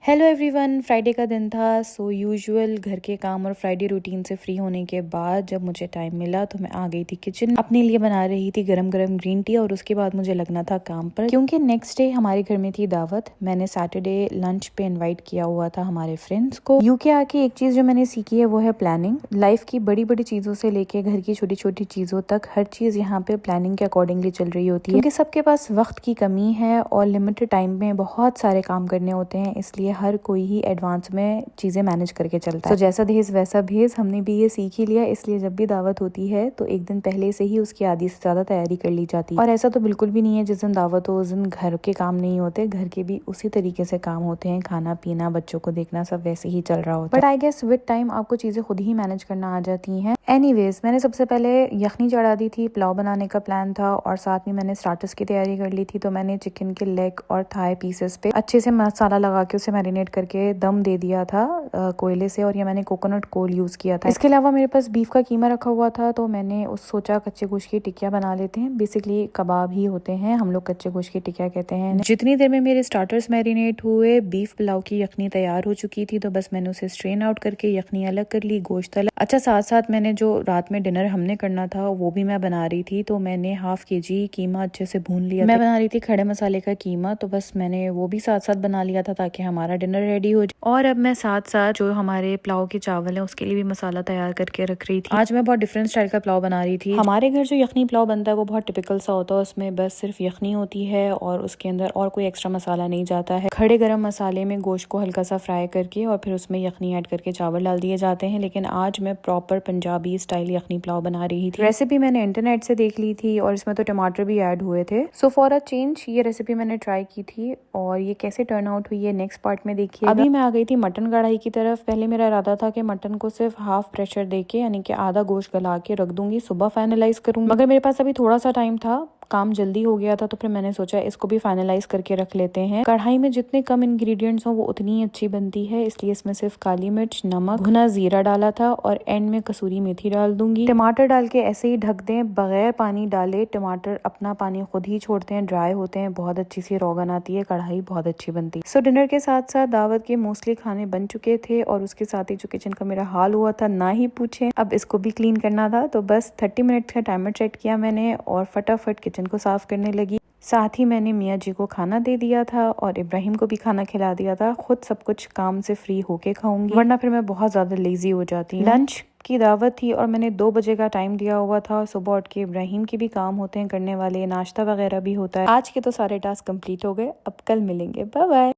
Hello everyone, Friday का दिन था। सो यूजुअल घर के काम और फ्राइडे रूटीन से फ्री होने के बाद जब मुझे टाइम मिला तो मैं आ गई थी किचन। अपने लिए बना रही थी गरम गरम ग्रीन टी और उसके बाद मुझे लगना था काम पर, क्योंकि नेक्स्ट डे हमारे घर में थी दावत। मैंने सैटरडे लंच पे इनवाइट किया हुआ था हमारे फ्रेंड्स को। यूके आके एक चीज जो मैंने सीखी है वो है प्लानिंग। लाइफ की बड़ी बड़ी चीजों से लेके घर की छोटी छोटी चीजों तक हर चीज यहाँ पे प्लानिंग के अकॉर्डिंगली चल रही होती है, क्योंकि सबके पास वक्त की कमी है और लिमिटेड टाइम में बहुत सारे काम करने होते हैं, इसलिए हर कोई ही एडवांस में चीजें मैनेज करके चलता है। तो जैसा दहेज वैसा भेज, हमने भी ये सीख ही लिया। इसलिए जब भी दावत होती है तो एक दिन पहले से ही उसकी आधी से ज्यादा तैयारी कर ली जाती है। और ऐसा तो बिल्कुल भी नहीं है जिस दिन दावत हो उस दिन घर के काम नहीं होते, घर के भी उसी तरीके से काम होते हैं। खाना पीना, बच्चों को देखना, सब वैसे ही चल रहा होता है। But I guess with time आपको चीजें खुद ही मैनेज करना आ जाती हैं। एनीवेज, मैंने सबसे पहले यखनी चढ़ा दी थी। पुलाव बनाने का प्लान था और साथ में मैंने स्टार्टर्स की तैयारी कर ली थी। तो मैंने चिकन के लेग और थाई पीसेस पे अच्छे से मसाला लगा के उसे मैरिनेट करके दम दे दिया था कोयले से, और ये मैंने कोकोनट कोल यूज किया था। इसके अलावा मेरे पास बीफ का कीमा रखा हुआ था, तो मैंने उस सोचा कच्चे गोश्त की टिक्किया बना लेते हैं। बेसिकली कबाब ही होते हैं, हम लोग कच्चे गोश्त की टिक्किया कहते हैं। जितनी देर में मेरे स्टार्टर्स मैरिनेट हुए, बीफ पुलाव की यखनी तैयार हो चुकी थी। तो बस मैंने उसे स्ट्रेन आउट करके यखनी अलग कर ली, गोश्त अलग। अच्छा, साथ साथ मैंने जो रात में डिनर हमने करना था वो भी मैं बना रही थी। तो मैंने हाफ केजी कीमा अच्छे से भून लिया। मैं बना रही थी खड़े मसाले का कीमा, तो बस मैंने वो भी साथ साथ बना लिया था ताकि हमारा डिनर रेडी हो जाए। और अब मैं साथ साथ जो हमारे पुलाव के चावल है उसके लिए भी मसाला तैयार करके रख रही थी। आज मैं बहुत डिफरेंट स्टाइल का पुलाव बना रही थी। हमारे घर जो यखनी पुलाव बनता है वो बहुत टिपिकल सा होता है। उसमें बस सिर्फ यखनी होती है और उसके अंदर और कोई एक्स्ट्रा मसाला नहीं जाता है। खड़े गरम मसाले में गोश्त को हल्का सा फ्राई करके और फिर उसमें यखनी ऐड करके चावल डाल दिए जाते हैं। लेकिन आज मैं प्रॉपर पंजाबी स्टाइल यखनी पुलाव बना रही थी। रेसिपी मैंने इंटरनेट से देख ली थी और इसमें तो टमाटर भी ऐड हुए थे। सो फॉर अ चेंज ये रेसिपी मैंने ट्राई की थी और ये कैसे टर्न आउट हुई है नेक्स्ट पार्ट में देखिए। अभी मैं आ गई थी मटन कढ़ाई की तरफ। पहले मेरा इरादा था कि मटन को सिर्फ हाफ प्रेशर देके, यानी कि आधा गोश्त गला के रख दूंगी, सुबह फाइनलाइज करूंगी। मगर मेरे पास अभी थोड़ा सा टाइम था, काम जल्दी हो गया था, तो फिर मैंने सोचा इसको भी फाइनलाइज करके रख लेते हैं। कढ़ाई में जितने कम इंग्रेडिएंट्स हो वो उतनी ही अच्छी बनती है, इसलिए इसमें सिर्फ काली मिर्च, नमक, भुना जीरा डाला था और एंड में कसूरी मेथी डाल दूंगी। टमाटर डाल के ऐसे ही ढक दें बगैर पानी डाले। टमाटर अपना पानी खुद ही छोड़ते हैं, ड्राई होते हैं, बहुत अच्छी सी रोगन आती है, कढ़ाई बहुत अच्छी बनती है। सो डिनर के साथ साथ दावत के मोस्टली खाने बन चुके थे और उसके साथ ही जो किचन का मेरा हाल हुआ था ना ही पूछे। अब इसको भी क्लीन करना था, तो बस 30 मिनट का टाइमर सेट किया मैंने और फटाफट किचन को साफ करने लगी। साथ ही मैंने मियाँ जी को खाना दे दिया था और इब्राहिम को भी खाना खिला दिया था। खुद सब कुछ काम से फ्री होके खाऊंगी, वरना फिर मैं बहुत ज्यादा लेजी हो जाती हूँ। लंच की दावत थी और मैंने 2 बजे का टाइम दिया हुआ था। सुबह उठ के इब्राहिम के भी काम होते हैं करने वाले, नाश्ता वगैरह भी होता है। आज के तो सारे टास्क कंप्लीट हो गए। अब कल मिलेंगे, बाय बाय।